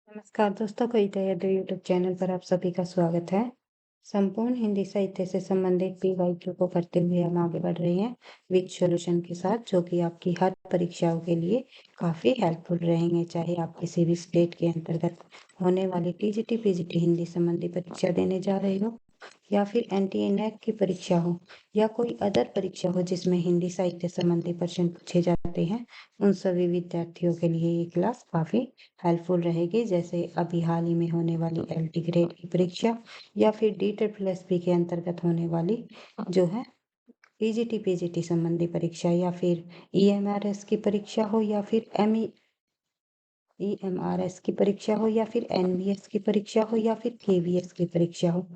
नमस्कार दोस्तों, कविता Yadav YouTube channel पर आप सभी का स्वागत है। संपूर्ण हिंदी साहित्य से संबंधित पीवाईक्यू को करते हुए हम आगे बढ़ रहे हैं विद सॉल्यूशन के साथ, जो कि आपकी हर परीक्षाओं के लिए काफ़ी हेल्पफुल रहेंगे। चाहे आप किसी भी स्टेट के अंतर्गत होने वाली टीजीटी पीजीटी हिंदी संबंधी परीक्षा देने जा रहे हो, या फिर एनटीए नेट की परीक्षा हो, या कोई अदर परीक्षा हो जिसमें हिंदी साहित्य संबंधी प्रश्न पूछे जाते हैं, उन सभी विद्यार्थियों के लिए ये क्लास काफ़ी हेल्पफुल रहेगी। जैसे अभी हाल ही में होने वाली एलटी ग्रेड की परीक्षा, या फिर डी ट्रिपल एस पी के अंतर्गत होने वाली जो है पीजीटी पीजीटी संबंधी परीक्षा, या फिर ईएमआरएस की परीक्षा हो, या फिर ईएमआरएस की परीक्षा हो, या फिर एनवीएस की परीक्षा हो, या फिर केवीएस की परीक्षा हो,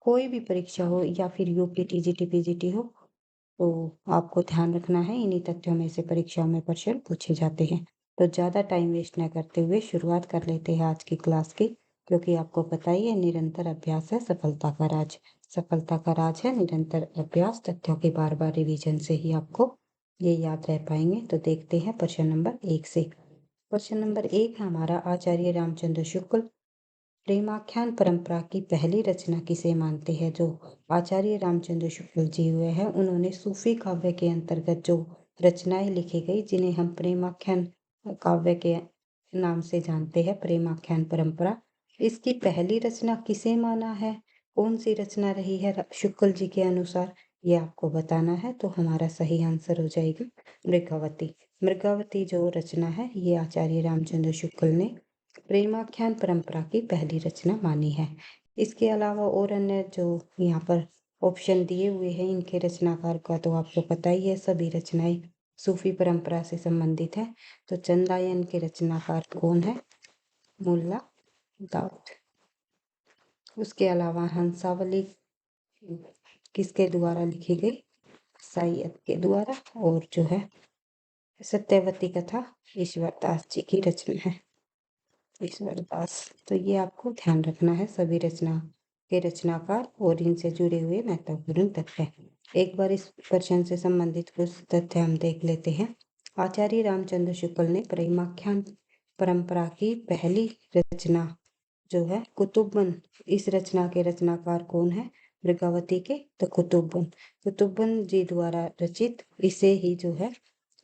कोई भी परीक्षा हो, या फिर यूपी टीजीटी पीजीटी हो, तो आपको ध्यान रखना है इन्हीं तथ्यों में से परीक्षाओं में प्रश्न पूछे जाते हैं। तो ज़्यादा टाइम वेस्ट न करते हुए शुरुआत कर लेते हैं आज की क्लास की, क्योंकि आपको पता ही है निरंतर अभ्यास है सफलता का राज। सफलता का राज है निरंतर अभ्यास, तथ्यों के बार बार रिवीजन से ही आपको ये याद रह पाएंगे। तो देखते हैं प्रश्न नंबर 1 से। प्रश्न नंबर 1 हमारा, आचार्य रामचंद्र शुक्ल प्रेमाख्यान परंपरा की पहली रचना किसे मानते हैं? जो आचार्य रामचंद्र शुक्ल जी हुए हैं, उन्होंने सूफी काव्य के अंतर्गत जो रचनाएं लिखी गई, जिन्हें हम प्रेमाख्यान काव्य के नाम से जानते हैं, प्रेमाख्यान परंपरा, इसकी पहली रचना किसे माना है? कौन सी रचना रही है शुक्ल जी के अनुसार, ये आपको बताना है। तो हमारा सही आंसर हो जाएगा मृगावती। मृगावती जो रचना है, ये आचार्य रामचंद्र शुक्ल ने प्रेमाख्यान परंपरा की पहली रचना मानी है। इसके अलावा और अन्य जो यहाँ पर ऑप्शन दिए हुए हैं इनके रचनाकार का, तो आपको पता ही है, सभी रचनाएं सूफी परंपरा से संबंधित है। तो चंदायन के रचनाकार कौन है? मुल्ला दाऊद। उसके अलावा हंसावली किसके द्वारा लिखी गई? सैयद के द्वारा। और जो है सत्यवती कथा ईश्वर दास जी की रचना है, ईश्वर दास। तो ये आपको ध्यान रखना है सभी रचना के रचनाकार और इनसे जुड़े हुए महत्वपूर्ण तथ्य। एक बार इस प्रश्न से संबंधित कुछ तथ्य हम देख लेते हैं। आचार्य रामचंद्र शुक्ल ने प्रेमाख्यान परंपरा की पहली रचना जो है कुतुब्बन, इस रचना के रचनाकार कौन है? मृगावती के। तो कुतुब्बन जी द्वारा रचित इसे ही जो है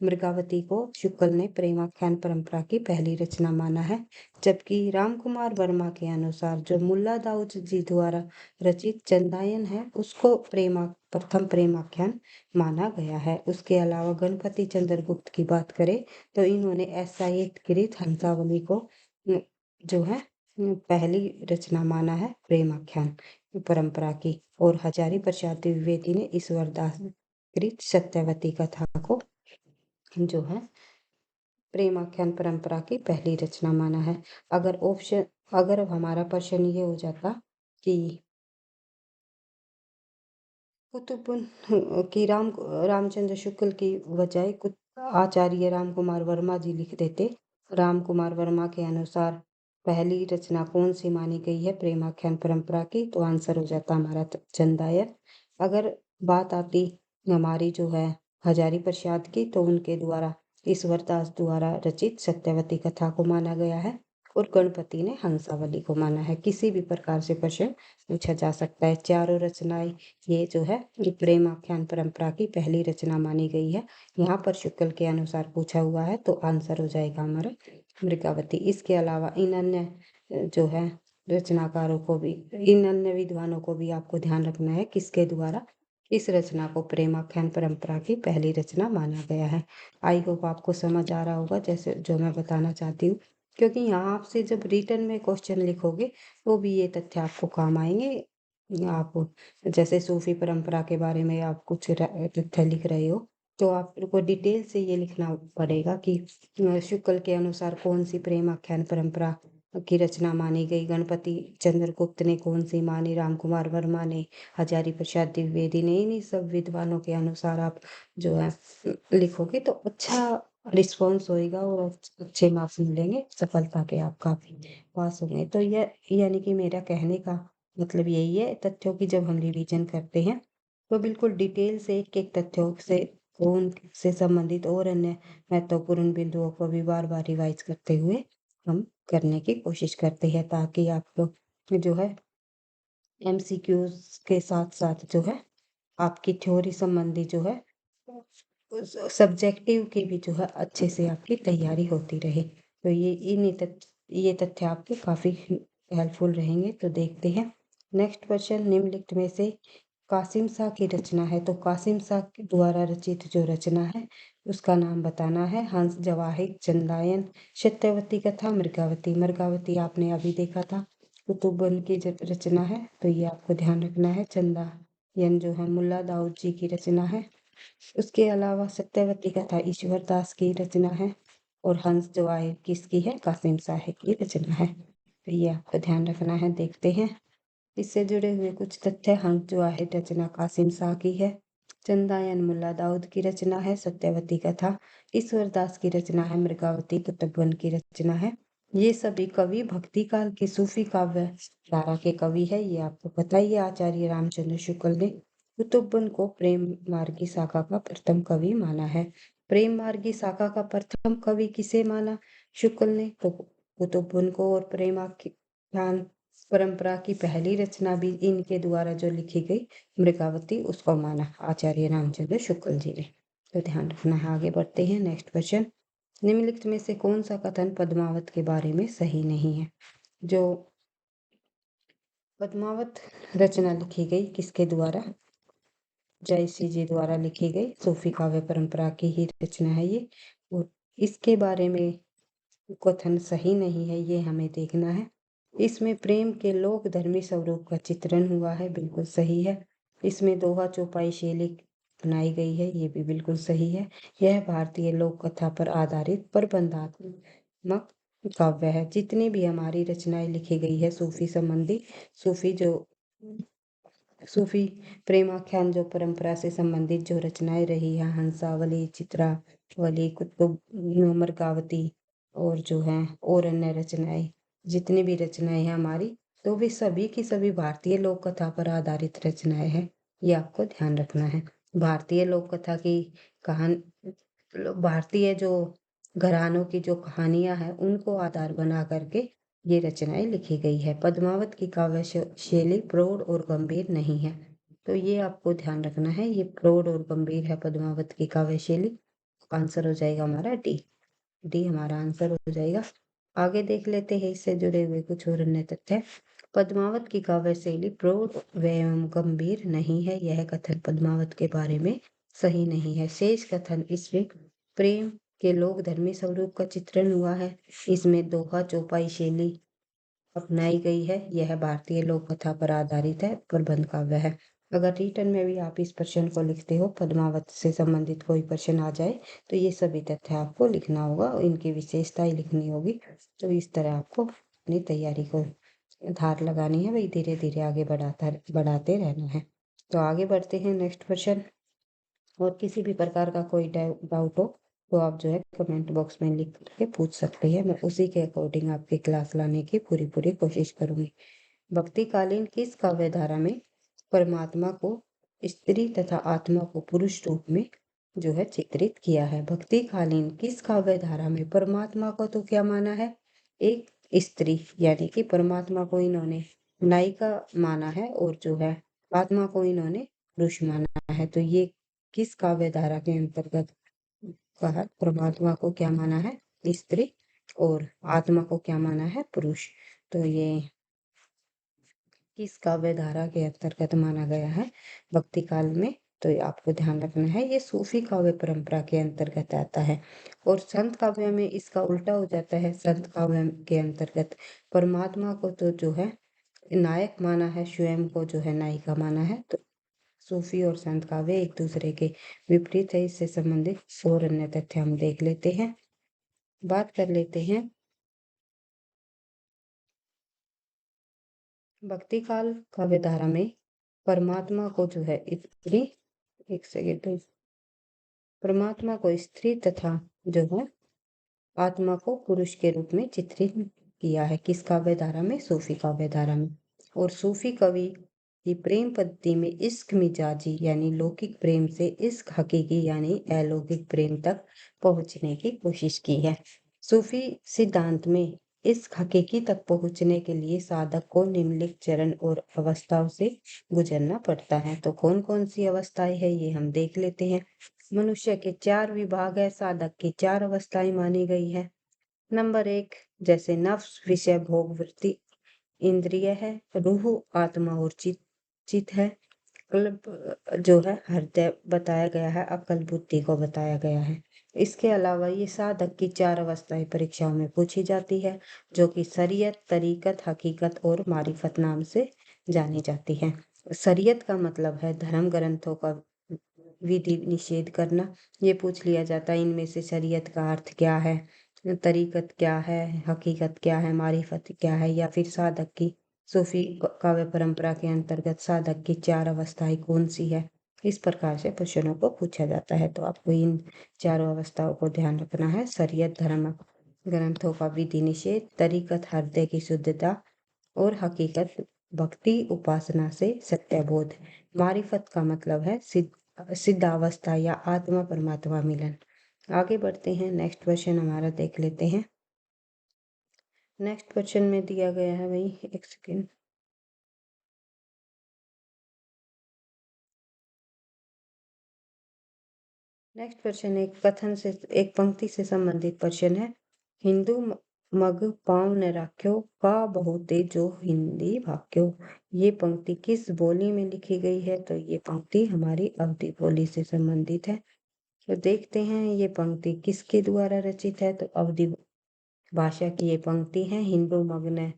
मृगावती को शुक्ल ने प्रेमाख्यान परंपरा की पहली रचना माना है। जबकि रामकुमार वर्मा के अनुसार जो मुल्ला दाऊद जी द्वारा रचित चंदायन है, उसको प्रथम प्रेमाख्यान माना गया है। उसके अलावा गणपति चंद्रगुप्त की बात करें तो इन्होंने कृत हंसावली को जो है पहली रचना माना है प्रेमाख्यान परंपरा की। और हजारी प्रसाद द्विवेदी ने ईश्वर दास कृत सत्यवती कथा को जो है प्रेमाख्यान परंपरा की पहली रचना माना है। अगर हमारा प्रश्न ये हो जाता कि कुतुब की रामचंद्र शुक्ल की बजाय आचार्य रामकुमार वर्मा जी लिख देते, रामकुमार वर्मा के अनुसार पहली रचना कौन सी मानी गई है प्रेमाख्यान परंपरा की, तो आंसर हो जाता हमारा चंदायन। अगर बात आती हमारी जो है हजारी प्रसाद की, तो उनके द्वारा ईश्वर दास द्वारा रचित सत्यवती कथा को माना गया है, और गणपति ने हंसावली को माना है। किसी भी प्रकार से प्रश्न पूछा जा सकता है। चारों रचनाएं ये जो है ये प्रेमाख्यान परंपरा की पहली रचना मानी गई है। यहाँ पर शुक्ल के अनुसार पूछा हुआ है, तो आंसर हो जाएगा हमारा मृगावती। इसके अलावा इन अन्य जो है रचनाकारों को भी, इन अन्य विद्वानों को भी आपको ध्यान रखना है किसके द्वारा इस रचना को प्रेमाख्यान परंपरा की पहली रचना माना गया है। आई होप आपको समझ आ रहा होगा जैसे जो मैं बताना चाहती हूँ, क्योंकि यहाँ आपसे जब रिटर्न में क्वेश्चन लिखोगे तो भी ये तथ्य आपको काम आएंगे। आप जैसे सूफी परंपरा के बारे में आप कुछ तथ्य लिख रहे हो, तो आपको डिटेल से ये लिखना पड़ेगा कि शुक्ल के अनुसार कौन सी प्रेमाख्यान परंपरा की रचना मानी गई, गणपति चंद्रगुप्त ने कौन सी मानी, रामकुमार वर्मा ने, हजारी प्रसाद द्विवेदी ने। इन्हीं सब विद्वानों के अनुसार आप जो है लिखोगे तो अच्छा रिस्पॉन्स होएगा और अच्छे मार्क्स मिलेंगे, सफलता के आप काफी पास होंगे। तो यह यानी कि मेरा कहने का मतलब यही है, तथ्यों की जब हम रिवीजन करते हैं तो बिल्कुल डिटेल से एक एक तथ्यों से कौन से संबंधित और अन्य महत्वपूर्ण बिंदुओं को भी बार बार रिवाइज करते हुए हम करने की कोशिश करते हैं, ताकि आपको जो है एमसीक्यूज के साथ साथ जो है आपकी थ्योरी संबंधी जो है सब्जेक्टिव की भी जो है अच्छे से आपकी तैयारी होती रहे। तो ये तथ्य आपके काफ़ी हेल्पफुल रहेंगे। तो देखते हैं नेक्स्ट क्वेश्चन, निम्नलिखित में से कासिम शाह की रचना है, तो कासिम शाह के द्वारा रचित जो रचना है उसका नाम बताना है। हंस जवाहिर, चंदायन, सत्यवती कथा, मृगावती। मृगावती आपने अभी देखा था, कुतुबन की रचना है, तो ये आपको ध्यान रखना है। चंदायन जो है मुल्ला दाऊद जी की रचना है। उसके अलावा सत्यवती कथा ईश्वर दास की रचना है, और हंस जवाहिर किसकी है? कासिम शाह की रचना है। तो ये आपको ध्यान रखना है। देखते हैं इससे जुड़े हुए कुछ तथ्य। हंस जवाहिर रचना कासिम शाह की है। चंदायन मुल्ला दाऊद की रचना है। सत्यवती कथा ईश्वर दास की रचना है। मृगावती कुतुबन की रचना है। ये सभी कवि भक्ति काल के सूफी काव्य धारा के कवि है, ये आपको पता ही है। आचार्य रामचंद्र शुक्ल ने कुतुबन को प्रेम मार्गी शाखा का प्रथम कवि माना है। प्रेम मार्गी शाखा का प्रथम कवि किसे माना शुक्ल ने? तो कुतुबन को। और प्रेमाख्यान परंपरा की पहली रचना भी इनके द्वारा जो लिखी गई मृगावती, उसको माना आचार्य रामचंद्र शुक्ल जी ने। तो ध्यान रखना है। आगे बढ़ते हैं नेक्स्ट क्वेश्चन, निम्नलिखित में से कौन सा कथन पद्मावत के बारे में सही नहीं है? जो पद्मावत रचना लिखी गई किसके द्वारा? जयश्री जी द्वारा लिखी गई सूफी काव्य परंपरा की ही रचना है ये, और इसके बारे में कथन सही नहीं है, ये हमें देखना है। इसमें प्रेम के लोक धर्मी स्वरूप का चित्रण हुआ है, बिल्कुल सही है। इसमें दोहा चौपाई शैली अपनाई गई है, ये भी बिल्कुल सही है। यह भारतीय लोक कथा पर आधारित प्रबंधात्मक काव्य है। जितनी भी हमारी रचनाएं लिखी गई है सूफी संबंधी, सूफी प्रेमाख्यान जो परंपरा से संबंधित जो रचनाएं रही है, हंसावली, चित्रावली, कुतुब, मृगावती, और जो है और अन्य रचनाएं, जितनी भी रचनाएं हैं हमारी, तो वे सभी की सभी भारतीय लोक कथा पर आधारित रचनाएं हैं, ये आपको ध्यान रखना है। भारतीय लोक कथा की भारतीय जो घरानों की जो कहानियां हैं उनको आधार बना करके ये रचनाएं लिखी गई है। पद्मावत की काव्य शैली प्रौढ़ और गंभीर नहीं है, तो ये आपको ध्यान रखना है। ये प्रौढ़ और गंभीर है पद्मावत की काव्य शैली। आंसर हो जाएगा हमारा डी। डी हमारा आंसर हो जाएगा। आगे देख लेते हैं इससे जुड़े हुए कुछ और अन्य तथ्य। पद्मावत की काव्य शैली प्रौढ़ एवं गंभीर नहीं है, यह कथन पद्मावत के बारे में सही नहीं है। शेष कथन इसमें प्रेम के लोक धर्मी स्वरूप का चित्रण हुआ है, इसमें दोहा चौपाई शैली अपनाई गई है, यह भारतीय लोक कथा पर आधारित है, प्रबंध काव्य है। अगर रिटर्न में भी आप इस प्रश्न को लिखते हो, पद्मावत से संबंधित कोई प्रश्न आ जाए, तो ये सभी तथ्य आपको लिखना होगा और इनकी विशेषताएं लिखनी होगी। तो इस तरह आपको अपनी तैयारी को धार लगानी है, भाई धीरे धीरे आगे बढ़ाते रहना है। तो आगे बढ़ते हैं नेक्स्ट क्वेश्चन। और किसी भी प्रकार का कोई डाउट हो तो आप जो है कमेंट बॉक्स में लिख करके पूछ सकते हैं, मैं उसी के अकॉर्डिंग आपकी क्लास लाने की पूरी कोशिश करूंगी। भक्तिकालीन किस काव्य धारा में परमात्मा को स्त्री तथा आत्मा को पुरुष रूप में जो है चित्रित किया है? भक्तिकालीन किस काव्य धारा में परमात्मा को तो क्या माना है? एक स्त्री, यानी कि परमात्मा को इन्होंने नायिका माना है, और जो है आत्मा को इन्होंने पुरुष माना है। तो ये किस काव्य धारा के अंतर्गत कहा? परमात्मा को क्या माना है? स्त्री, और आत्मा को क्या माना है? पुरुष। तो ये किस काव्य धारा के अंतर्गत माना गया है भक्ति काल में? तो ये आपको ध्यान रखना है, ये सूफी काव्य परंपरा के अंतर्गत आता है। और संत काव्य में इसका उल्टा हो जाता है। संत काव्य के अंतर्गत परमात्मा को तो जो है नायक माना है, स्वयं को जो है नायिका माना है। तो सूफी और संत काव्य एक दूसरे के विपरीत है। इससे संबंधित और अन्य तथ्य हम देख लेते हैं, बात कर लेते हैं। भक्ति काल काव्य धारा में परमात्मा को जो है स्त्री, एक सेकेंड, परमात्मा को स्त्री तथा जो है आत्मा को पुरुष के रूप में चित्रित किया है। किस काव्य धारा में? सूफी काव्य धारा में। और सूफी कवि की प्रेम पद्धति में इश्क मिजाजी यानी लौकिक प्रेम से इश्क हकीकी यानी अलौकिक प्रेम तक पहुंचने की कोशिश की है। सूफी सिद्धांत में इस हकीकी तक पहुंचने के लिए साधक को निम्नलिखित चरण और अवस्थाओं से गुजरना पड़ता है। तो कौन कौन सी अवस्थाएं है ये हम देख लेते हैं। मनुष्य के 4 विभाग है, साधक की 4 अवस्थाएं मानी गई है। नंबर 1, जैसे नफ्स विषय भोग वृत्ति इंद्रिय है, रूह आत्मा और चित है, कल्प जो है हृदय बताया गया है, अकल बुद्धि को बताया गया है। इसके अलावा ये साधक की 4 अवस्थाएं परीक्षाओं में पूछी जाती है, जो कि शरीयत, तरीकत, हकीकत और मारिफत नाम से जानी जाती है। शरीयत का मतलब है धर्म ग्रंथों का विधि निषेध करना। ये पूछ लिया जाता है इनमें से शरीयत का अर्थ क्या है, तरीकत क्या है, हकीकत क्या है, मारिफत क्या है, या फिर साधक की सूफी काव्य परंपरा के अंतर्गत साधक की 4 अवस्थाएं कौन सी है। इस प्रकार से प्रश्नों को पूछा जाता है। तो आपको इन चारों अवस्थाओं को ध्यान रखना है। शरीयत धर्म ग्रंथों का विधि निषेध, तरीकत हृदय की शुद्धता और हकीकत भक्ति उपासना से सत्यबोध। मारिफत का मतलब है सिद्धावस्था या आत्मा परमात्मा मिलन। आगे बढ़ते हैं, नेक्स्ट क्वेश्चन हमारा देख लेते हैं। नेक्स्ट क्वेश्चन में दिया गया है भाई, एक सेकेंड। नेक्स्ट क्वेश्चन एक कथन से, एक पंक्ति से संबंधित प्रश्न है। हिंदू मग पाँव न राख्यो, का बहुते जो हिंदी भाक्यो। ये पंक्ति किस बोली में लिखी गई है? तो ये पंक्ति हमारी अवधी बोली से संबंधित है। तो देखते हैं ये पंक्ति किसके द्वारा रचित है। तो अवधी भाषा की ये पंक्ति है। हिंदू मग न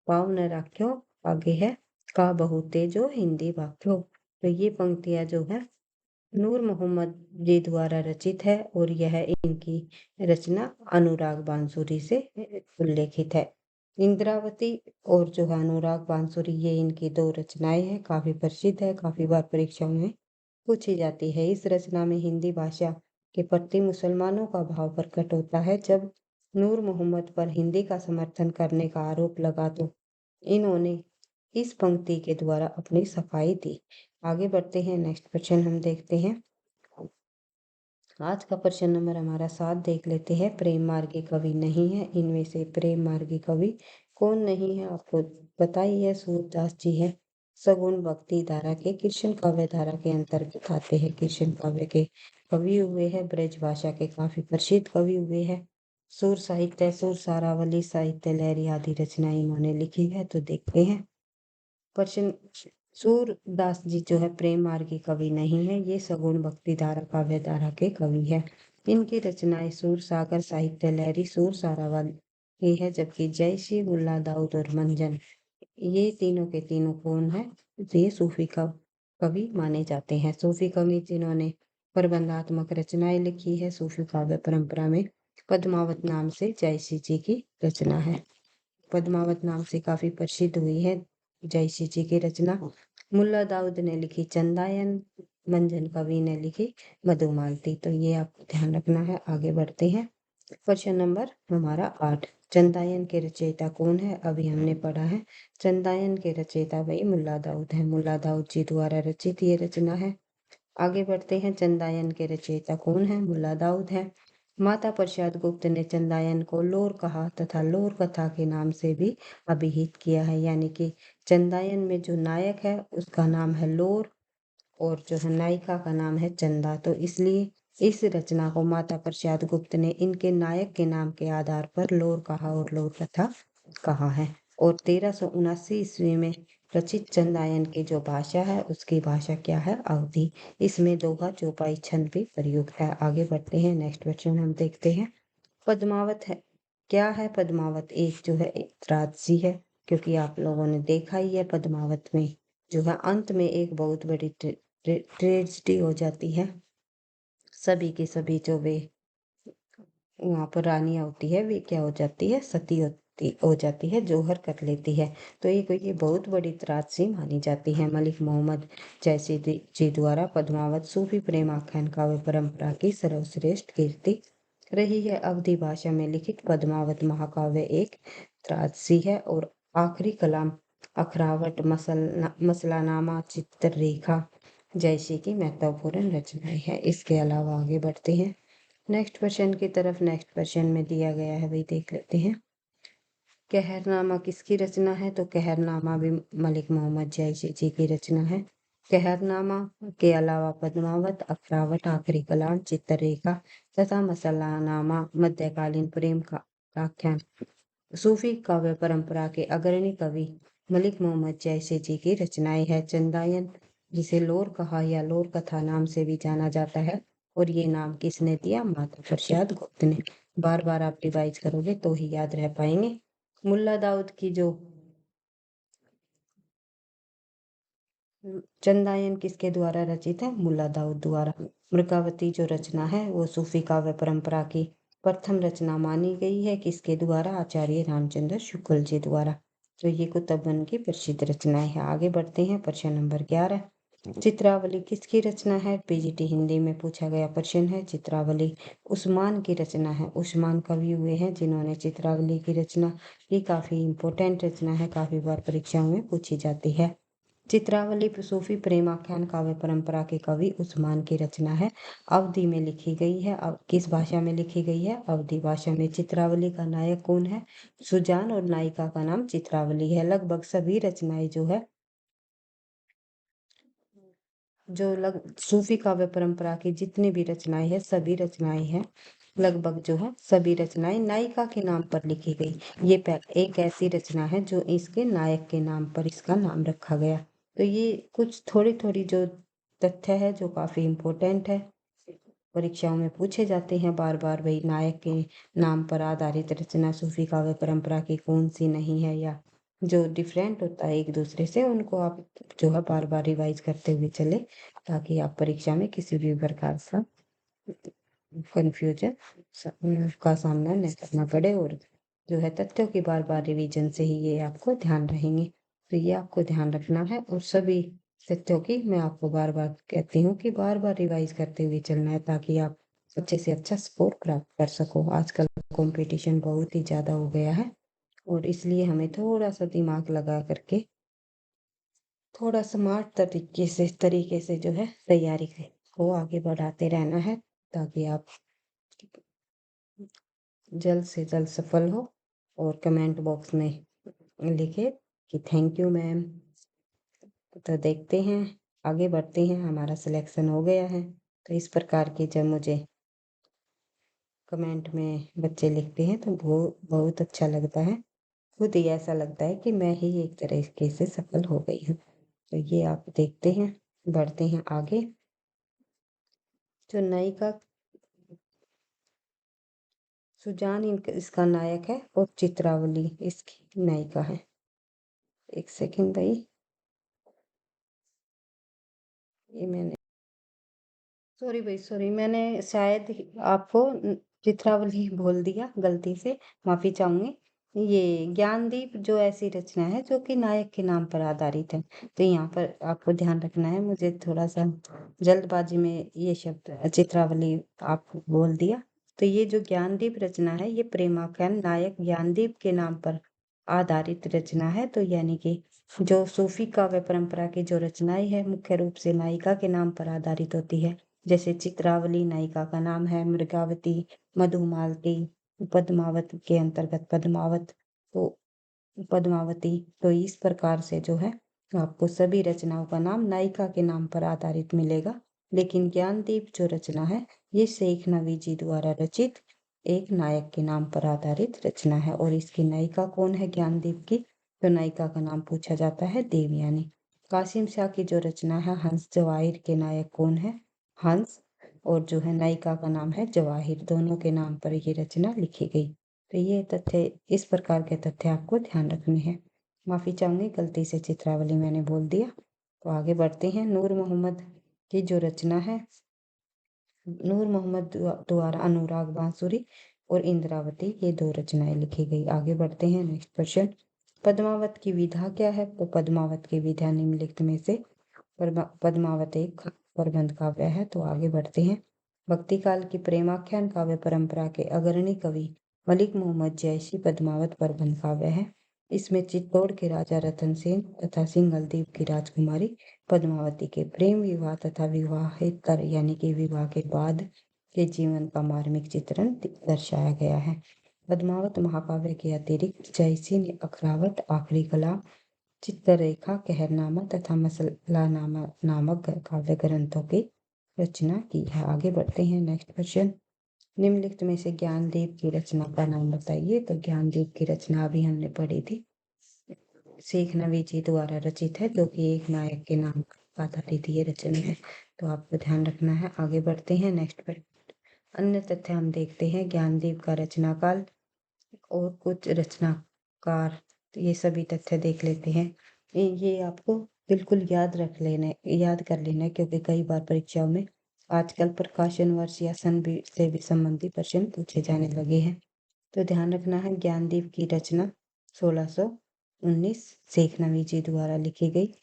पाँव न राख्यो, आगे है का बहुते जो हिंदी भाक्यो। तो ये पंक्तियां जो है नूर मोहम्मद जी द्वारा रचित है और यह इनकी रचना अनुराग बांसुरी से उल्लेखित है। इंद्रावती और जो है अनुराग बांसुरी, ये इनकी 2 रचनाएं हैं, काफी प्रसिद्ध है, काफी बार परीक्षाओं में पूछी जाती है। इस रचना में हिंदी भाषा के प्रति मुसलमानों का भाव प्रकट होता है। जब नूर मोहम्मद पर हिंदी का समर्थन करने का आरोप लगा तो इन्होंने इस पंक्ति के द्वारा अपनी सफाई दी। आगे बढ़ते हैं, नेक्स्ट क्वेश्चन हम देखते हैं। आज का प्रश्न नंबर हमारा 7 देख लेते हैं। प्रेम मार्गी कवि नहीं है, इनमें से प्रेम मार्गी कवि कौन नहीं है? आपको पता ही है, सूरदास जी है। सगुण भक्ति धारा के कृष्ण काव्य धारा के अंतर्गत आते हैं। कृष्ण काव्य के कवि हुए हैं, ब्रज भाषा के काफी प्रसिद्ध कवि हुए हैं। सुर साहित्य, सुर सारावली साहित्य लहरी आदि रचनाएं इन्होंने लिखी है। तो देखते हैं प्रश्न। सूरदास जी जो है प्रेम मार्गी कवि नहीं है, ये सगुण भक्ति धारा काव्य धारा के कवि है। इनकी रचनाएं सूर सागर साहित्य लहरी सुर सारावली है, जबकि जयश्री, मुल्ला दाऊद और मंजन, ये तीनों के तीनों कौन है? ये सूफी कवि माने जाते हैं। सूफी कवि जिन्होंने प्रबंधात्मक रचनाएं लिखी है। सूफी काव्य परंपरा में पद्मावत नाम से जयश्री जी की रचना है। पद्मावत नाम से काफी प्रसिद्ध हुई है जयश्री जी की रचना। मुल्ला दाऊद ने लिखी चंदायन, मंजन कवि ने लिखी मधुमालती। तो ये आपको ध्यान रखना है। आगे बढ़ते हैं, प्रश्न नंबर हमारा 8। चंदायन के रचयिता कौन है? अभी हमने पढ़ा है चंदायन के रचयिता वही मुल्ला दाऊद है। मुल्ला दाऊद जी द्वारा रचित ये रचना है। आगे बढ़ते हैं, चंदायन के रचयिता कौन है? मुल्ला दाऊद है। माता प्रसाद गुप्त ने चंदायन को लोर कहा तथा लोर कथा के नाम से भी अभिहित किया है। यानी कि चंदायन में जो नायक है उसका नाम है लोर और जो है नायिका का नाम है चंदा। तो इसलिए इस रचना को माता प्रसाद गुप्त ने इनके नायक के नाम के आधार पर लोर कहा और लोर कथा कहा है। और 1379 ईस्वी में रचित चंदायन की जो भाषा है उसकी भाषा क्या है? अवधी। इसमें दोहा चौपाई छंद भी प्रयुक्त है। आगे बढ़ते हैं, नेक्स्ट क्वेश्चन हम देखते हैं। पद्मावत है क्या है? पद्मावत एक जो है एक राजसी है, क्योंकि आप लोगों ने देखा ही है पद्मावत में जो है अंत में एक बहुत बड़ी ट्रेजेडी हो जाती है। सभी के सभी जो वे वहां पर रानियां होती है वे क्या हो जाती है? सती हो जाती है, जोहर कर लेती है। तो ये बहुत बड़ी त्रासदी मानी जाती है। मलिक मोहम्मद जैसी जी द्वारा पद्मावत सूफी प्रेम आख्यान काव्य परंपरा की सर्वश्रेष्ठ कीर्ति रही है। अवधी भाषा में लिखित पद्मावत महाकाव्य एक त्रासदी है और आखिरी कलाम अखरावट, मसलानामा, चित्ररेखा जैसी की महत्वपूर्ण रचनाएं है। इसके अलावा आगे बढ़ते हैं नेक्स्ट क्वेश्चन की तरफ। नेक्स्ट क्वेश्चन में दिया गया है, वही देख लेते हैं। कहरनामा किसकी रचना है? तो कहरनामा भी मलिक मोहम्मद जैशी जी की रचना है। कहरनामा के अलावा पद्मावत, अखरावत, आखिरी कलाम, चित्ररेखा तथा मसलानामा मध्यकालीन प्रेम का आख्यान सूफी काव्य परंपरा के अग्रणी कवि मलिक मोहम्मद जैशी जी की रचनाएं है। चंदायन, जिसे लोर कहा या लोर कथा नाम से भी जाना जाता है, और ये नाम किसने दिया? माता प्रसाद गुप्त ने। बार बार आप रिवाइज करोगे तो ही याद रह पाएंगे। मुल्ला दाऊद की जो चंदायन किसके द्वारा रचित है? मुल्ला दाऊद द्वारा। मृगावती जो रचना है वो सूफी काव्य परंपरा की प्रथम रचना मानी गई है। किसके द्वारा? आचार्य रामचंद्र शुक्ल जी द्वारा। तो ये कुतुबन की प्रसिद्ध रचनाएं है। आगे बढ़ते हैं, प्रश्न नंबर 11। चित्रावली किसकी रचना है? पीजीटी हिंदी में पूछा गया प्रश्न है। चित्रावली उस्मान की रचना है। उस्मान कवि हुए हैं जिन्होंने चित्रावली की रचना की। काफी इंपॉर्टेंट रचना है, काफी बार परीक्षाओं में पूछी जाती है। चित्रावली सूफी प्रेमाख्यान काव्य परंपरा के कवि उस्मान की रचना है। अवधी में लिखी गई है। अब किस भाषा में लिखी गई है? अवधी भाषा में। चित्रावली का नायक कौन है? सुजान, और नायिका का नाम चित्रावली है। लगभग सभी रचनाएं जो है सूफी काव्य परंपरा की जितनी भी रचनाएं हैं, सभी रचनाएं हैं, लगभग जो है सभी रचनाएं नायिका के नाम पर लिखी गई। ये एक ऐसी रचना है जो इसके नायक के नाम पर इसका नाम रखा गया। तो ये कुछ थोड़ी थोड़ी जो तथ्य है जो काफी इम्पोर्टेंट है, परीक्षाओं में पूछे जाते हैं बार बार। भाई, नायक के नाम पर आधारित रचना सूफी काव्य परंपरा की कौन सी नहीं है, या जो डिफरेंट होता है एक दूसरे से, उनको आप जो है बार बार रिवाइज करते हुए चले, ताकि आप परीक्षा में किसी भी प्रकार का कंफ्यूजन का सामना न करना पड़े। और जो है तथ्यों की बार बार रिवीजन से ही ये आपको ध्यान रहेंगे। तो ये आपको ध्यान रखना है, और सभी तथ्यों की मैं आपको बार बार कहती हूँ कि बार बार रिवाइज करते हुए चलना है, ताकि आप अच्छे से अच्छा स्कोर प्राप्त कर सको। आजकल कंपटीशन बहुत ही ज़्यादा हो गया है, और इसलिए हमें थोड़ा सा दिमाग लगा करके थोड़ा स्मार्ट तरीके से जो है तैयारी को आगे बढ़ाते रहना है, ताकि आप जल्द से जल्द सफल हो। और कमेंट बॉक्स में लिखे कि थैंक यू मैम। तो देखते हैं, आगे बढ़ते हैं। हमारा सिलेक्शन हो गया है। तो इस प्रकार के जब मुझे कमेंट में बच्चे लिखते हैं तो वो बहुत अच्छा लगता है। खुद ही ऐसा लगता है कि मैं ही एक तरीके से सफल हो गई हूँ। तो ये आप देखते हैं, बढ़ते हैं आगे। जो नायिका सुजान इसका नायक है, और चित्रावली इसकी नायिका है। एक सेकंड भाई, ये मैंने सॉरी भाई, सॉरी, मैंने शायद आपको चित्रावली बोल दिया गलती से, माफी चाहूंगी। ये ज्ञानदीप जो ऐसी रचना है जो कि नायक के नाम पर आधारित है। तो यहाँ पर आपको ध्यान रखना है, मुझे थोड़ा सा जल्दबाजी में ये शब्द चित्रावली आप बोल दिया। तो ये जो ज्ञानदीप रचना है, ये प्रेमाख्यान नायक ज्ञानदीप के नाम पर आधारित रचना है। तो यानी कि जो सूफी काव्य परंपरा की जो रचनाएं है, मुख्य रूप से नायिका के नाम पर आधारित होती है। जैसे चित्रावली नायिका का नाम है, मृगावती, मधुमालती, पद्मावत के अंतर्गत पद्मावत, तो पद्मावती। तो इस प्रकार से जो है आपको सभी रचनाओं का नाम नायिका के नाम पर आधारित मिलेगा। लेकिन ज्ञानदीप जो रचना है, ये शेख नवी जी द्वारा रचित एक नायक के नाम पर आधारित रचना है। और इसकी नायिका कौन है ज्ञानदीप की? तो नायिका का नाम पूछा जाता है देवयानी। कासिम शाह की जो रचना है हंस जवाहिर के नायक कौन है? हंस। और जो है नायिका का नाम है जवाहिर। दोनों के नाम पर ये रचना लिखी गई। तो ये तथ्य, इस प्रकार के तथ्य आपको ध्यान रखने हैं। माफी चाहूंगी, गलती से चित्रावली मैंने बोल दिया। तो आगे बढ़ते हैं। नूर मोहम्मद की जो रचना है, नूर मोहम्मद द्वारा अनुराग बांसुरी और इंद्रावती, ये दो रचनाएं लिखी गई। आगे बढ़ते हैं, नेक्स्ट क्वेश्चन। पद्मावत की विधा क्या है? तो पद्मावत की विधा निम्नलिखित में से पद्मावत एक प्रबंध काव्य है। तो आगे बढ़ते हैं। भक्ति काल की प्रेमाख्यान काव्य परंपरा के अग्रणी कवि मलिक मोहम्मद जैशी पद्मावत प्रबंध काव्य है। इसमें चित्तौड़ के राजा रतन सेन तथा सिंघलदीप की राजकुमारी पद्मावती के प्रेम विवाह तथा विवाहेतर यानी कि विवाह के बाद के जीवन का मार्मिक चित्रण दर्शाया गया है। पद्मावत महाकाव्य के अतिरिक्त जयसी ने अखरावत, आखिरी कलाम, चित्ररेखा, कहरनामा तथा मसलानामा नामक काव्य ग्रंथों की रचना की है। आगे बढ़ते हैं। नेक्स्ट क्वेश्चन, निम्नलिखित में से ज्ञानदीप की रचना का नाम बताइए। तो ज्ञानदीप की रचना अभी हमने पढ़ी थी, शेख नवी जी द्वारा रचित है, जो कि एक नायक के नाम पर आधारित ये रचना है, तो आपको ध्यान रखना है। आगे बढ़ते हैं। नेक्स्ट पर अन्य तथ्य हम देखते हैं। ज्ञानदीप का रचनाकाल और कुछ रचनाकार, ये सभी तथ्य देख लेते हैं। ये आपको बिल्कुल याद कर लेना है, क्योंकि कई बार परीक्षाओं में आजकल प्रकाशन वर्ष या सन से भी संबंधित प्रश्न पूछे जाने लगे हैं। तो ध्यान रखना है। ज्ञानदीप की रचना 1619 शेख नवी जी द्वारा लिखी गई।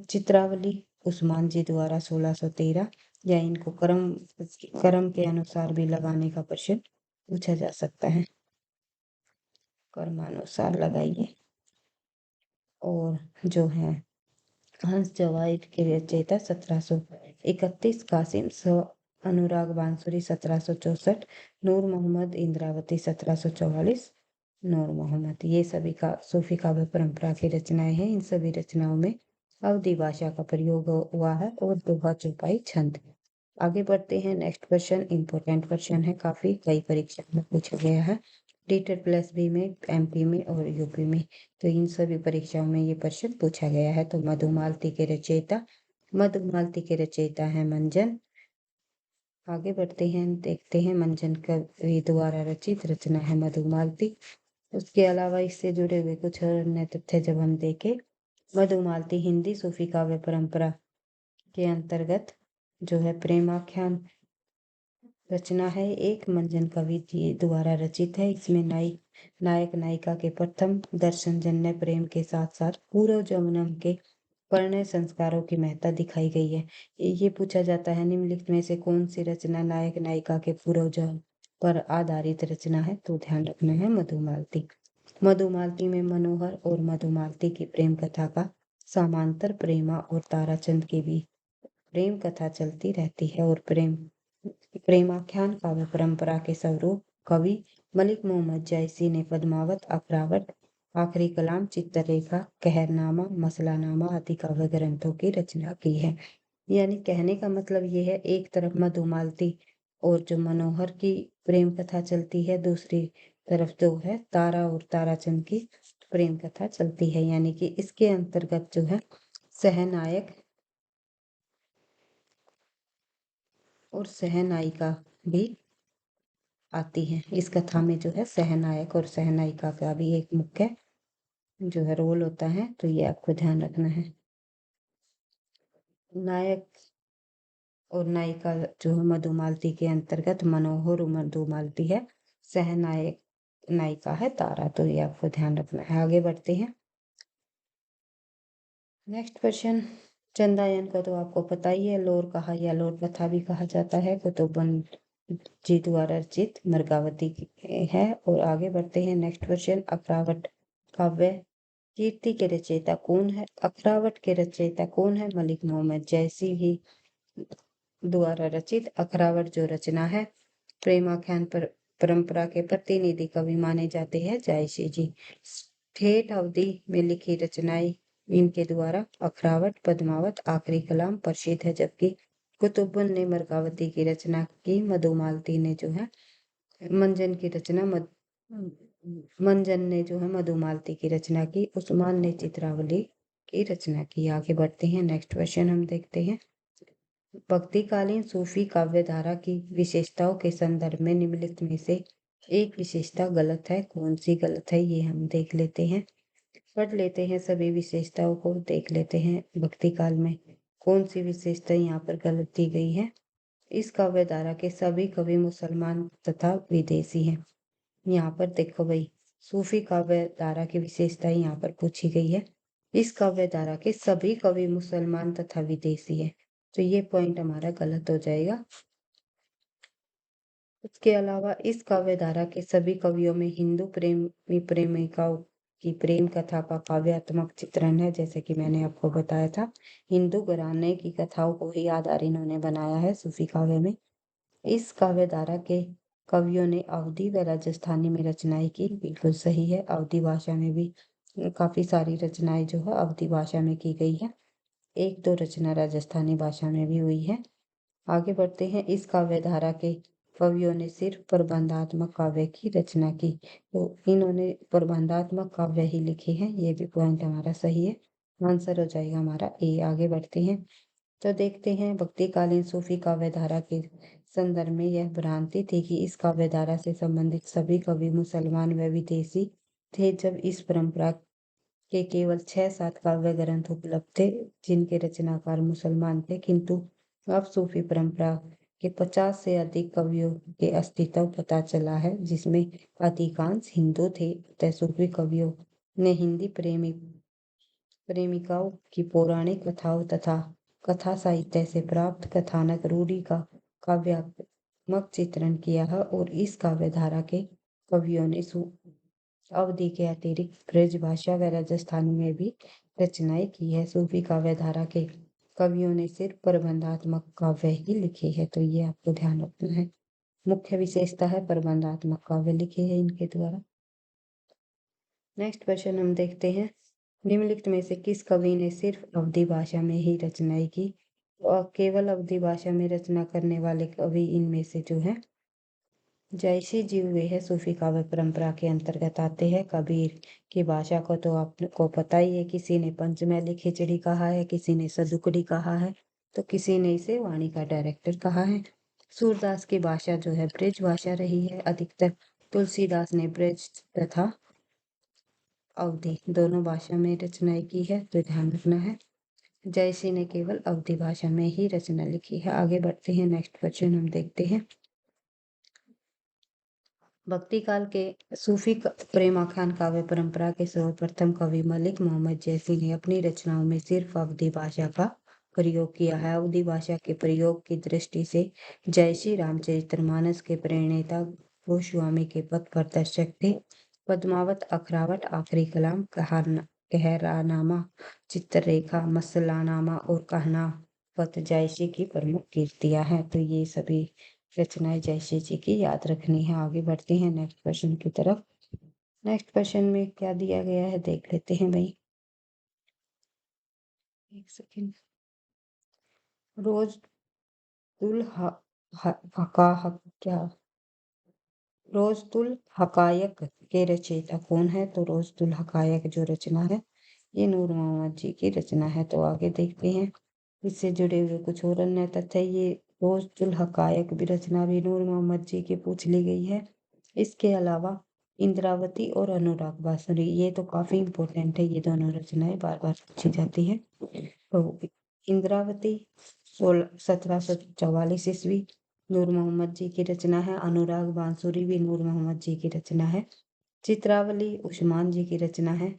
चित्रावली उस्मान जी द्वारा 1613, या इनको क्रम के अनुसार भी लगाने का प्रश्न पूछा जा सकता है। क्रमानुसार लगाइए। और जो है हंस जवाहिर के रचयिता 1731, कासिम अनुराग बांसुरी 1764, नूर मोहम्मद इंद्रावती 1744, नूर मोहम्मद, ये सभी का सूफी काव्य परंपरा की रचनाएं हैं। इन सभी रचनाओं में अवधी भाषा का प्रयोग हुआ है और दोहा, चौपाई, छंद। आगे बढ़ते हैं। नेक्स्ट क्वेश्चन इंपॉर्टेंट क्वेश्चन है, काफी कई परीक्षा में पूछा गया है, DET+B में, MP में और UP में। तो इन सभी परीक्षाओं में ये प्रश्न पूछा गया है। तो मधुमालती के रचयिता है मंजन। आगे बढ़ते हैं, देखते हैं। मंजन कवि द्वारा रचित रचना है मधुमालती। उसके अलावा इससे जुड़े हुए कुछ अन्य तथ्य जब हम देखें, मधुमालती हिंदी सूफी काव्य परंपरा के अंतर्गत जो है प्रेमाख्यान रचना है, एक मंजन कवि जी द्वारा रचित है। इसमें नायक नायिका के प्रथम दर्शन जन्य प्रेम के साथ साथ पूर्व जन्म के परिणय संस्कारों की महत्ता दिखाई गई है। ये पूछा जाता है, निम्नलिखित में से कौन सी रचना नायक नायिका के पूर्व जन्म पर आधारित रचना है। तो ध्यान रखना है मधुमालती। मधुमालती में मनोहर और मधुमालती की प्रेम कथा का समांतर प्रेमा और ताराचंद की भी प्रेम कथा चलती रहती है। और प्रेमाख्यान काव्य परंपरा के स्वरूप कवि मलिक मोहम्मद जैसी ने पद्मावत, अखरावट, आखिरी कलाम, चित्ररेखा, कहरनामा, मसलानामा आदि काव्य ग्रंथों की रचना की है। यानी कहने का मतलब ये है, एक तरफ मधुमालती और जो मनोहर की प्रेम कथा चलती है, दूसरी तरफ जो है तारा और ताराचंद की प्रेम कथा चलती है। यानी कि इसके अंतर्गत जो है सहनायक और सहनायिका भी आती है। इस कथा में जो है सहनायक और सहनायिका का भी एक मुख्य जो है रोल होता है। तो ये आपको ध्यान रखना है। नायक और नायिका जो है मधुमालती के अंतर्गत मनोहर और मधुमालती है, सहनायक नायिका है तारा। तो ये आपको ध्यान रखना है। आगे बढ़ते हैं। नेक्स्ट क्वेश्चन, चंदायन का तो आपको पता ही है, लोर कहा या लोर कथा भी कहा जाता है, कुतुबुन जी द्वारा रचित मृगावती है। और आगे बढ़ते हैं। नेक्स्ट क्वेश्चन, अखरावट काव्य कीर्ति के रचयिता कौन है। अखरावट के रचयिता कौन है। मलिक मोहम्मद जैसी ही द्वारा रचित अखरावट जो रचना है, प्रेमाख्यान पर परंपरा के प्रतिनिधि कवि माने जाते हैं जायसी जी। ठेठ अवधि में लिखी रचनाएं इनके द्वारा अखरावट, पद्मावत, आखिरी कलाम प्रसिद्ध है, जबकि कुतुबुन ने मृगावती की रचना की। मधुमालती ने जो है मंजन ने जो है मधुमालती की रचना की। उस्मान ने चित्रावली की रचना की। आगे बढ़ते हैं। नेक्स्ट क्वेश्चन हम देखते हैं, भक्तिकालीन सूफी काव्य धारा की विशेषताओं के संदर्भ में निम्नलिखित में से एक विशेषता गलत है। कौन सी गलत है, ये हम देख लेते हैं। पढ़ लेते हैं, सभी विशेषताओं को देख लेते हैं। भक्ति काल में कौन सी विशेषता यहाँ पर गलत दी गई है। इस काव्य धारा के सभी कवि मुसलमान तथा विदेशी हैं। यहाँ पर देखो भाई, सूफी काव्य धारा की विशेषता यहाँ पर पूछी गई है। इस काव्य धारा के सभी कवि मुसलमान तथा विदेशी हैं, तो ये पॉइंट हमारा गलत हो जाएगा। उसके अलावा इस काव्य धारा के सभी कवियों में हिंदू प्रेमी प्रेमिकाओं की प्रेम कथा का काव्यात्मक चित्रण है। जैसे कि मैंने आपको बताया था, हिंदू घराने की कथाओं को ही आधार इन्होंने बनाया है सूफी काव्य में। इस काव्य धारा के कवियों ने अवधी व राजस्थानी में रचनाएं की, बिल्कुल सही है। अवधी भाषा में भी काफी सारी रचनाएं जो है अवधी भाषा में की गई है। एक दो रचना राजस्थानी भाषा में भी हुई है। आगे बढ़ते हैं। इस काव्य धारा के कवियों ने सिर्फ प्रबंधात्मक काव्य की रचना की, तो इन्होंने प्रबंधात्मक काव्य ही लिखे हैं। ये भी पॉइंट हमारा सही है। आंसर हो जाएगा हमारा ए। आगे बढ़ते हैं तो देखते हैं, भक्तिकालीन सूफी काव्य धारा के संदर्भ में यह भ्रांति थी कि इस काव्य धारा से संबंधित सभी कवि मुसलमान व विदेशी थे। जब इस परंपरा के केवल 6-7 काव्य ग्रंथ उपलब्ध थे जिनके रचनाकार मुसलमान थे, किंतु अब सूफी परंपरा के 50 से अधिक कवियों के अस्तित्व पता चला है, जिसमें अधिकांश हिंदू थे। अतः सूफी कवियों ने हिंदी प्रेमिकाओं की पौराणिक कथाओं तथा कथा साहित्य से प्राप्त कथानक रूढ़ि का काव्यात्मक चित्रण किया है, और इस काव्य धारा के कवियों ने अवधि के अतिरिक्त ब्रजभाषा व राजस्थानी में भी रचनाएं की है। सूफी काव्य धारा के कवियों ने सिर्फ प्रबंधात्मक काव्य ही लिखे हैं, तो ये आपको ध्यान रखना है। मुख्य विशेषता है प्रबंधात्मक काव्य लिखे हैं इनके द्वारा। नेक्स्ट क्वेश्चन हम देखते हैं, निम्नलिखित में से किस कवि ने सिर्फ अवधी भाषा में ही रचनाएं की? और केवल अवधी भाषा में रचना करने वाले कवि इनमें से जो है जयसी जी हुए हैं, सूफी काव्य परंपरा के अंतर्गत आते हैं। कबीर की भाषा को तो आपको पता ही है, किसी ने पंचमैली खिचड़ी कहा है, किसी ने सदुकड़ी कहा है, तो किसी ने इसे वाणी का डायरेक्टर कहा है। सूरदास की भाषा जो है ब्रज भाषा रही है अधिकतर। तुलसीदास ने ब्रज तथा अवधी दोनों भाषा में रचनाएं की है, तो ध्यान रखना है। जयसी ने केवल अवधी भाषा में ही रचना लिखी है। आगे बढ़ते हैं, नेक्स्ट क्वेश्चन हम देखते हैं, भक्ति काल के सूफी प्रेमाख्यान काव्य परंपरा के सर्वप्रथम कवि मलिक मोहम्मद जैसी ने अपनी रचनाओं में सिर्फ अवधी भाषा का प्रयोग किया है। अवधी भाषा के प्रयोग की दृष्टि से जयसी रामचरितमानस के प्रणेता गोस्वामी के पथ प्रदर्शक थे। पद्मावत, अखरावट, आखिरी कलाम, कहरानामा, चित्ररेखा, मसलानामा और कहनावत जयसी की प्रमुख कृतियां हैं। तो ये सभी रचनाएं जयसी जी की याद रखनी है। आगे बढ़ते हैं नेक्स्ट क्वेश्चन की तरफ। नेक्स्ट क्वेश्चन में क्या दिया गया है देख लेते हैं भाई, एक सेकेंड। रोज तुल क्या रोजतुल हकायक के रचयिता कौन है? तो रोजतुल हकायक जो रचना है ये नूर मोहम्मद जी की रचना है। तो आगे देखते हैं, इससे जुड़े हुए कुछ और अन्य तथ्य। ये रोजतुल हकायक भी रचना भी नूर मोहम्मद जी की पूछ ली गई है। इसके अलावा इंद्रावती और अनुराग बांसुरी, ये तो काफी इंपॉर्टेंट है, ये दोनों रचनाएं बार बार पूछी जाती है। तो इंद्रावती 1744 ईस्वी नूर मोहम्मद जी की रचना है। अनुराग बांसुरी भी नूर मोहम्मद जी की रचना है। चित्रावली उस्मान जी की रचना है।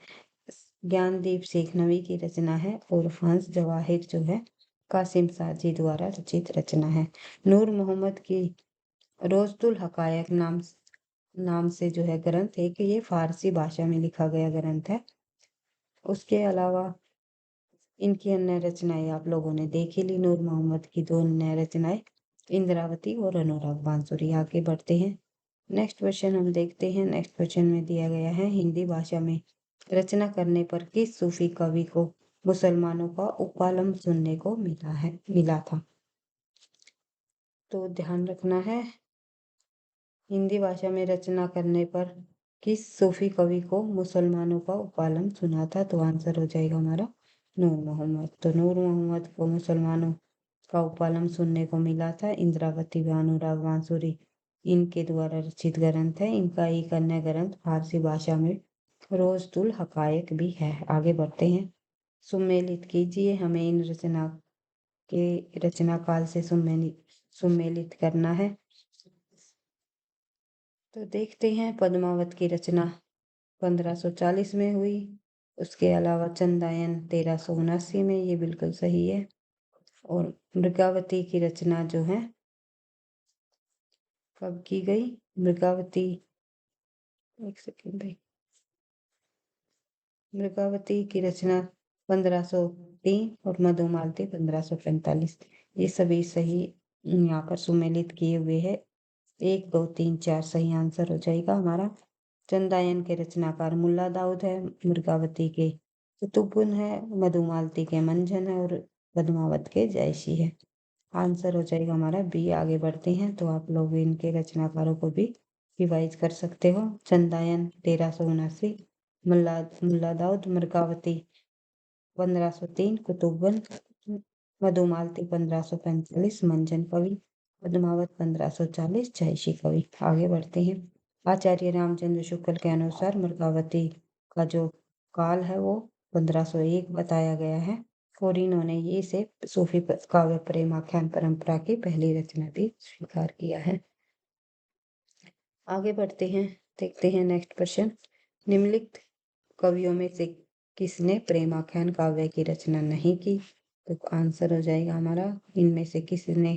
ज्ञानदीप शेखनवी की रचना है। और हंस जवाहिर जो है कासिम साद जी द्वारा रचित रचना है। नूर मोहम्मद की रोजतुल हकायक नाम से जो है ग्रंथ है कि ये फारसी भाषा में लिखा गया ग्रंथ है। उसके अलावा इनकी अन्य रचनाएं आप लोगों ने देख ही ली, नूर मोहम्मद की दो अन्य रचनाएं इंद्रावती और अनुराग बांसुरी। आगे बढ़ते हैं, नेक्स्ट क्वेश्चन हम देखते हैं। नेक्स्ट क्वेश्चन में दिया गया है, हिंदी भाषा में रचना करने पर किस सूफी कवि को मुसलमानों का उपालम सुनने को मिला था? तो ध्यान रखना है, हिंदी भाषा में रचना करने पर किस सूफी कवि को मुसलमानों का उपालम सुना था? तो आंसर हो जाएगा हमारा नूर मोहम्मद। तो नूर मोहम्मद को मुसलमानों का उपालम सुनने को मिला था। इंद्रावती व अनुराग बांसुरी इनके द्वारा रचित ग्रंथ है। इनका एक अन्य ग्रंथ फारसी भाषा में रोजतुल हकायक भी है। आगे बढ़ते हैं, सुमेलित कीजिए, हमें इन रचना काल से सुमेलित करना है। तो देखते हैं, पद्मावत की रचना 1540 में हुई। उसके अलावा चंदायन 1379 में, ये बिल्कुल सही है। और मृगावती की रचना जो है कब की गई? मृगावती, एक सेकेंड भाई, मृगावती की रचना 1503 और मधुमालती 1545। ये सभी सही यहाँ पर सुमेलित किए हुए हैं 1, 2, 3, 4 सही आंसर हो जाएगा हमारा। चंदायन के रचनाकार मुल्ला दाऊद है, मृगावती के कुतुबुन है, मधुमालती के मंझन है और पद्मावत के जयसी है। आंसर हो जाएगा हमारा बी। आगे बढ़ते हैं तो आप लोग इनके रचनाकारों को भी रिवाइज कर सकते हो। चंदायन 1379, मुल्ला दाऊद मृगावती 1503, कुतुबन मधुमालती 1545, मंजन कवि, पद्मावत 1540, जयसी कवि। आगे बढ़ते हैं। आचार्य रामचंद्र शुक्ल के अनुसार मृगावती का जो काल है वो 1501 बताया गया है और इन्होंने ये इसे सूफी काव्य प्रेमाख्यान परंपरा की पहली रचना भी स्वीकार किया है। आगे बढ़ते हैं, देखते हैं नेक्स्ट क्वेश्चन। निम्नलिखित कवियों में से किसने प्रेमाख्यान काव्य की रचना नहीं की? तो आंसर हो जाएगा हमारा इनमें से किसने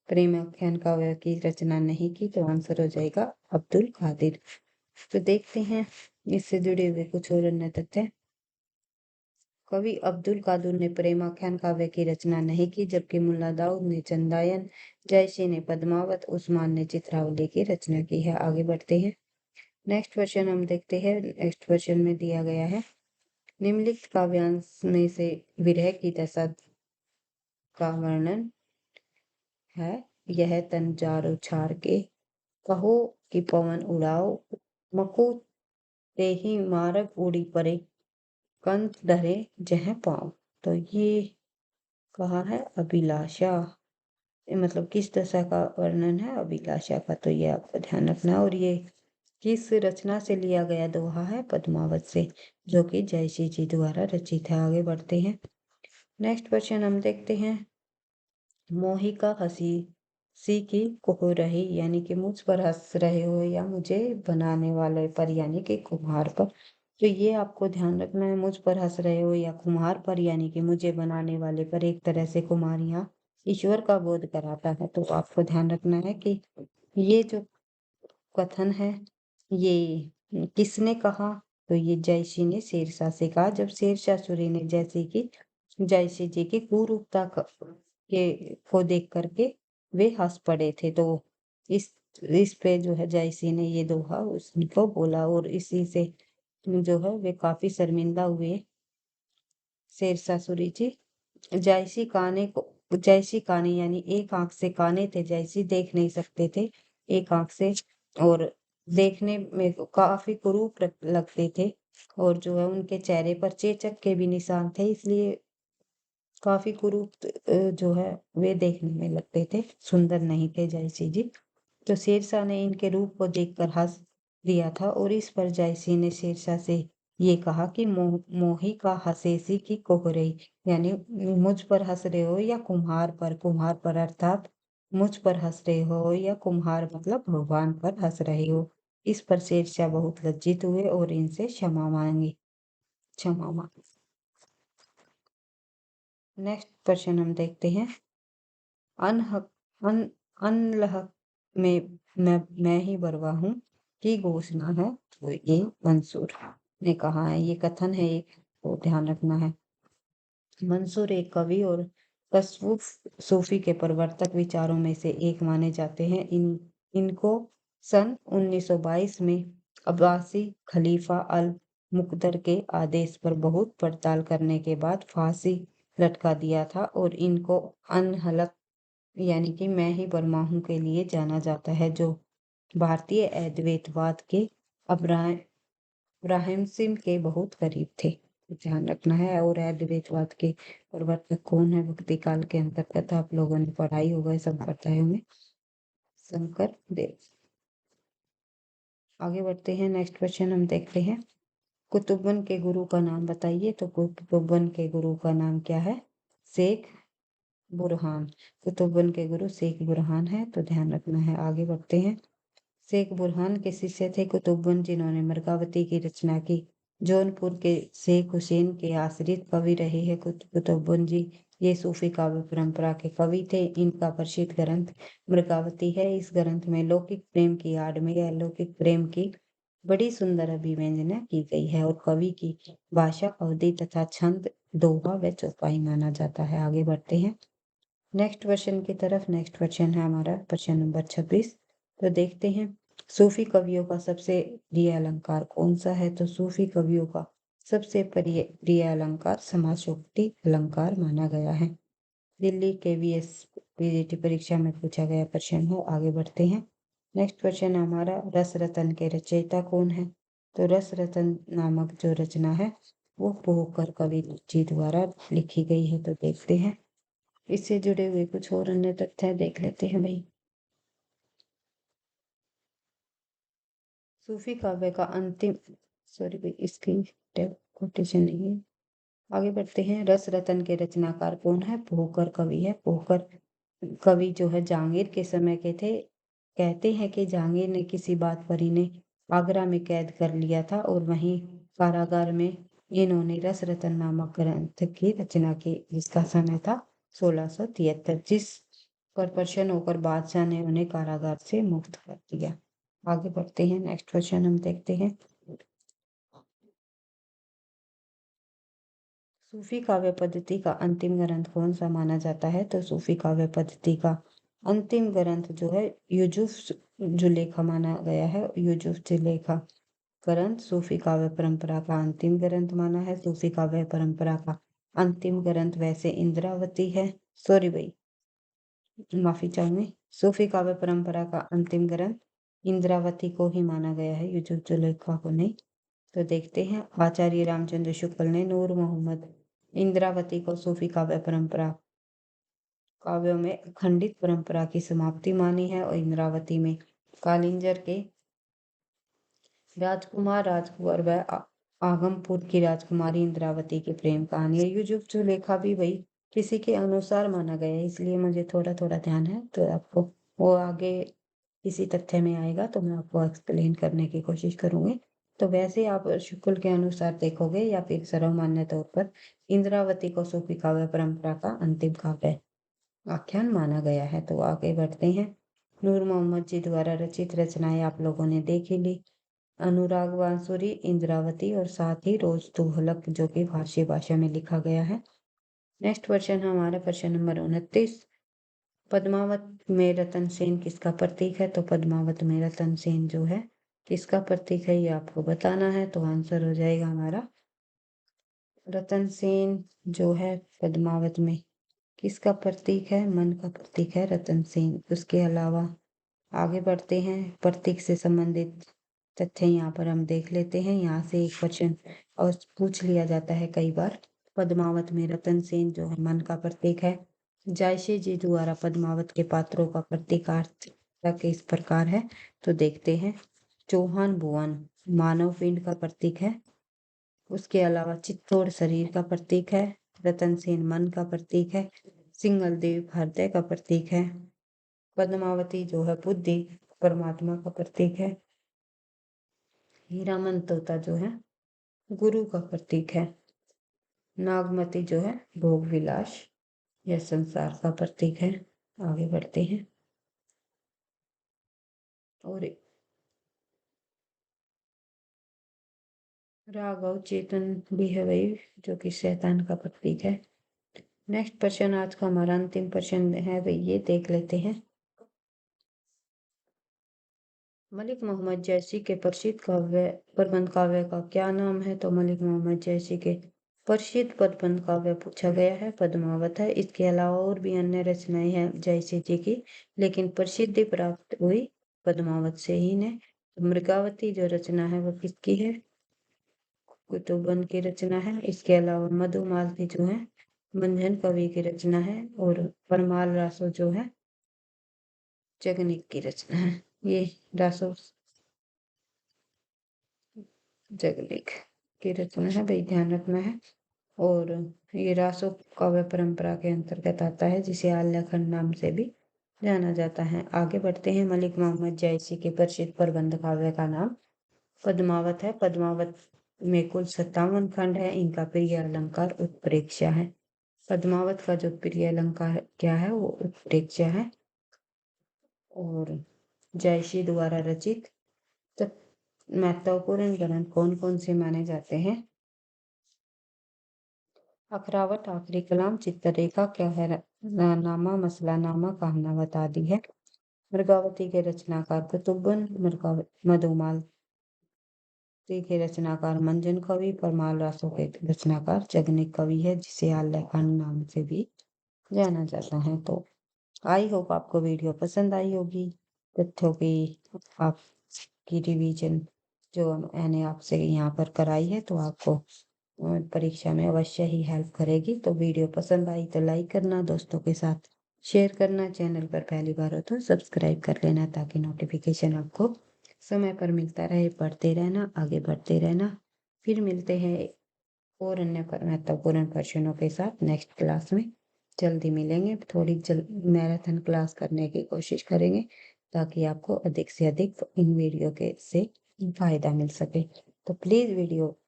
प्रेमाख्यान काव्य की रचना नहीं की? तो आंसर हो जाएगा अब्दुल कादिर। तो देखते हैं इससे जुड़े हुए कुछ और अन्य तथ्य। कवि अब्दुल कादिर ने प्रेमाख्यान काव्य की रचना नहीं की, जबकि मुल्ला दाऊद ने चंदायन, जयसी ने पद्मावत, उस्मान ने चित्रावली की रचना की है। आगे बढ़ते हैं। नेक्स्ट क्वेश्चन हम देखते हैं। नेक्स्ट क्वेश्चन में दिया गया है निम्नलिखित काव्यांश में से विरह की दशा का वर्णन है। यह तन जार उछार के कहो कि पवन उड़ाओ, मको तेहि मारग उड़ी परे, कंत धरे जह पाओ। तो ये कहा है अभिलाषा, मतलब किस दशा का वर्णन है? अभिलाषा का। तो ये आपको ध्यान रखना है। और ये किस रचना से लिया गया दोहा है? पद्मावत से, जो कि जयसी जी द्वारा रचित है। आगे बढ़ते हैं। नेक्स्ट क्वेश्चन हम देखते हैं। मोही का हंसी सी की कोह रही, यानी कि मुझ पर हंस रहे हो या मुझे बनाने वाले पर, यानी कि कुम्हार पर। तो ये आपको ध्यान रखना है, मुझ पर हंस रहे हो या कुम्हार पर, यानी कि मुझे बनाने वाले पर। एक तरह से कुम्हार यहाँ ईश्वर का बोध कराता है। तो आपको ध्यान रखना है कि ये जो कथन है ये किसने कहा? तो ये जयसी ने शेरशाह से कहा, जब शेरशाह सूरी ने जयसी जी की कुरूपता के को देख करके वे हंस पड़े थे। तो इस इस पे जो है जयसी ने ये दोहा उसको बोला और इसी से जो है वे काफी शर्मिंदा हुए शेरशाह सूरी जी। जयसी काने यानी एक आंख से काने थे, जयसी देख नहीं सकते थे एक आंख से, और देखने में काफी कुरूप लगते थे और जो है उनके चेहरे पर चेचक के भी निशान थे, इसलिए काफी कुरूप जो है वे देखने में लगते थे, सुंदर नहीं थे जयसी जी। तो शेरशाह ने इनके रूप को देखकर हंस दिया था और इस पर जयसी ने शेरशाह से ये कहा कि मोही का हंसेसी की कोहरई, यानी मुझ पर हंस रहे हो या कुम्हार पर। कुम्हार पर अर्थात मुझ पर हंस रहे हो या कुम्हार मतलब भगवान पर हंस रहे हो। इस पर शेरशाह बहुत लज्जित हुए और इनसे क्षमा मांगी। नेक्स्ट क्वेश्चन हम देखते हैं। अनहक अन अनलहक में मैं ही बरवा हूँ की घोषणा है। तो ये मंसूर ने कहा है, ये कथन है एक, तो ध्यान रखना है। मंसूर एक कवि और तसव्वुफ सूफी के प्रवर्तक विचारों में से एक माने जाते हैं। इनको सन 1922 में अब्बासी खलीफा अल मुकदर के आदेश पर बहुत पड़ताल करने के बाद फांसी लटका दिया था और इनको अनहलक यानी कि मैं ही बर्मा हूँ के लिए जाना जाता है, जो भारतीय अद्वैतवाद के इब्राहिम सिंह के बहुत करीब थे। ध्यान रखना है। और अद्वैतवाद के प्रवर्तक कौन है? भक्ति काल के अंतर्गत आप लोगों ने पढ़ाई होगा संप्रदायों में, शंकर देव। आगे बढ़ते हैं। नेक्स्ट क्वेश्चन हम देखते हैं। कुतुबन के गुरु का नाम बताइए। तो कुतुबन के गुरु का नाम क्या है? शेख बुरहान। कुतुबन के गुरु शेख बुरहान है, तो ध्यान रखना है। आगे बढ़ते हैं। शेख बुरहान के शिष्य थे कुतुबन, जिन्होंने मृगावती की रचना की। जौनपुर के शेख हुसैन के आश्रित कवि रहे हैं कुतुबन जी। ये सूफी काव्य परंपरा के कवि थे। इनका प्रसिद्ध ग्रंथ मृगावती है। इस ग्रंथ में लौकिक प्रेम की आड़ में अलौकिक प्रेम की बड़ी सुंदर अभिव्यंजना की गई है और कवि की भाषा, अवधि तथा छंद दोहा व चौपाई माना जाता है। आगे बढ़ते हैं नेक्स्ट क्वेश्चन की तरफ। नेक्स्ट क्वेश्चन है हमारा प्रश्न नंबर 26। तो देखते हैं सूफी कवियों का सबसे प्रिय अलंकार कौन सा है। तो सूफी कवियों का सबसे प्रिय अलंकार समासोक्ति अलंकार माना गया है। दिल्ली KVS पीजीटी परीक्षा में पूछा गया प्रश्न है। आगे बढ़ते हैं। नेक्स्ट क्वेश्चन हमारा रस रतन के रचयिता कौन है। तो रस रतन नामक जो रचना है वो पोहकर कवि जी द्वारा लिखी गई है। तो देखते हैं इससे जुड़े हुए कुछ और अन्य तथ्य देख लेते हैं भाई। सूफी काव्य का अंतिम सॉरी भाई इसकी कोटेशन नहीं है। आगे बढ़ते हैं। रस रतन के रचनाकार कौन है। पोहकर कवि है। पोहकर कवि जो है जहांगीर के समय के थे। कहते हैं कि जहांगीर ने किसी बात पर इन्हें आगरा में कैद कर लिया था और वहीं कारागार में इन्होंने रस रतन नामक ग्रंथ की रचना की जिसका समय था 1673, जिस पर प्रसन्न होकर बादशाह ने उन्हें कारागार से मुक्त कर दिया। आगे बढ़ते हैं। नेक्स्ट क्वेश्चन हम देखते हैं। सूफी काव्य पद्धति का अंतिम ग्रंथ कौन सा माना जाता है। तो सूफी काव्य पद्धति का अंतिम ग्रंथ जो है यूसुफ जुलेखा माना गया है। यूसुफ जुलेखा ग्रंथ सूफी काव्य परंपरा का अंतिम ग्रंथ माना है। सूफी काव्य परंपरा का अंतिम ग्रंथ वैसे इंद्रावती है। सॉरी भाई माफी चाहूंगी। सूफी काव्य परंपरा का अंतिम ग्रंथ इंद्रावती को ही माना गया है, यूसुफ जुलेखा को नहीं। तो देखते हैं आचार्य रामचंद्र शुक्ल ने नूर मोहम्मद इंद्रावती को सूफी काव्य परंपरा काव्यों में अखंडित परंपरा की समाप्ति मानी है और इंद्रावती में कालिंजर के राजकुमार व आगमपुर की राजकुमारी इंद्रावती की प्रेम कहानी है। यूसुफ जुलेखा भी वही किसी के अनुसार माना गया है, इसलिए मुझे थोड़ा थोड़ा ध्यान है। तो आपको वो आगे किसी तथ्य में आएगा तो मैं आपको एक्सप्लेन करने की कोशिश करूंगी। तो वैसे आप शुक्ल के अनुसार देखोगे या फिर सर्वमान्य तौर पर इंद्रावती को सूफी काव्य परंपरा का अंतिम काव्य आख्यान माना गया है। तो आगे बढ़ते हैं। नूर मोहम्मद जी द्वारा रचित रचनाएं आप लोगों ने देख ही ली। अनुराग बांसुरी, इंद्रावती और साथ ही रोज तुगलक जो कि फारसी भाषा में लिखा गया है। नेक्स्ट क्वेश्चन हमारा प्रश्न नंबर 29। पद्मावत में रतन सेन किसका प्रतीक है। तो पद्मावत में रतन सेन जो है किसका प्रतीक है ये आपको बताना है। तो आंसर हो जाएगा हमारा रतन सेन जो है पद्मावत में किसका प्रतीक है, मन का प्रतीक है रतन सेन। उसके अलावा आगे बढ़ते हैं। प्रतीक से संबंधित तथ्य यहाँ पर हम देख लेते हैं। यहाँ से एक क्वेश्चन और पूछ लिया जाता है कई बार। पद्मावत में रतन सेन जो है मन का प्रतीक है। जायसी जी द्वारा पद्मावत के पात्रों का प्रतीकार्थ इस प्रकार है। तो देखते हैं। चौहान भुवन मानव पिंड का प्रतीक है। उसके अलावा चित्तौड़ शरीर का प्रतीक है। रतन सेन मन का प्रतीक है। सिंगल देव हृदय का प्रतीक है। पद्मावती जो है बुद्धि परमात्मा का प्रतीक है। हीरामन तोता जो है गुरु का प्रतीक है। नागमती जो है भोग विलास या संसार का प्रतीक है। आगे बढ़ते हैं। और राघव चेतन भी है वही जो कि शैतान का प्रतीक है। नेक्स्ट प्रश्न आज का हमारा अंतिम प्रश्न है भाई ये देख लेते हैं। मलिक मोहम्मद जैसी के प्रसिद्ध काव्य प्रबंध काव्य का क्या नाम है। तो मलिक मोहम्मद जैसी के प्रसिद्ध प्रबंध काव्य पूछा गया है पद्मावत है। इसके अलावा और भी अन्य रचनाएं हैं जैसी जी की, लेकिन प्रसिद्धि प्राप्त हुई पद्मावत से ही ने। मृगावती जो रचना है वो किसकी है, कुतुबन की रचना है। इसके अलावा मधुमालती जो है मंझन कवि की रचना है। और परमाल रासो जो है जगनिक की रचना है। ये रासो जगलेख की रचना है भाई ध्यान रखना है। और ये रासो काव्य परंपरा के अंतर्गत आता है जिसे आल्याखंड नाम से भी जाना जाता है। आगे बढ़ते हैं। मलिक मोहम्मद जैसी के प्रसिद्ध प्रबंध काव्य का नाम पद्मावत है। पद्मावत में कुल 57 खंड है। इनका प्रिय अलंकार उत्प्रेक्षा है। पद्मावत का जो प्रिय अलंकार क्या है वो उत्प्रेक्षा है। और जयसी द्वारा रचित महत्वपूर्ण ग्रंथ कौन कौन से माने जाते हैं। अखरावत, आखिरी कलाम, चित्ररेखा, कहरनामा, मसलानामा, कहानावत आदि है। मृगावती के रचनाकार कुतुबुन मधुमालती के रचनाकार मंजन कवि, परमाल रासों के रचनाकार जगनिक कवि है, जिसे आल्हा खान नाम से भी जाना जाता है। तो आई होप आपको वीडियो पसंद आई होगी। तथ्यों की आपकी रिवीजन जो मैंने आपसे यहाँ पर कराई है, तो आपको परीक्षा में अवश्य ही हेल्प करेगी। तो वीडियो पसंद आई तो लाइक करना, दोस्तों के साथ शेयर करना, चैनल पर पहली बार हो तो सब्सक्राइब कर लेना, ताकि नोटिफिकेशन आपको समय पर मिलता रहे। पढ़ते रहना, आगे बढ़ते रहना। फिर मिलते हैं और अन्य महत्वपूर्ण प्रश्नों के साथ नेक्स्ट क्लास में। जल्दी मिलेंगे, थोड़ी मैराथन क्लास करने की कोशिश करेंगे, ताकि आपको अधिक से अधिक इन वीडियो के से फायदा मिल सके। तो प्लीज़ वीडियो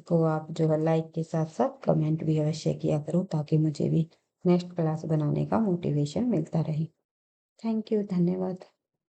को आप जो है लाइक के साथ साथ कमेंट भी अवश्य किया करो, ताकि मुझे भी नेक्स्ट क्लास बनाने का मोटिवेशन मिलता रहे। थैंक यू, धन्यवाद।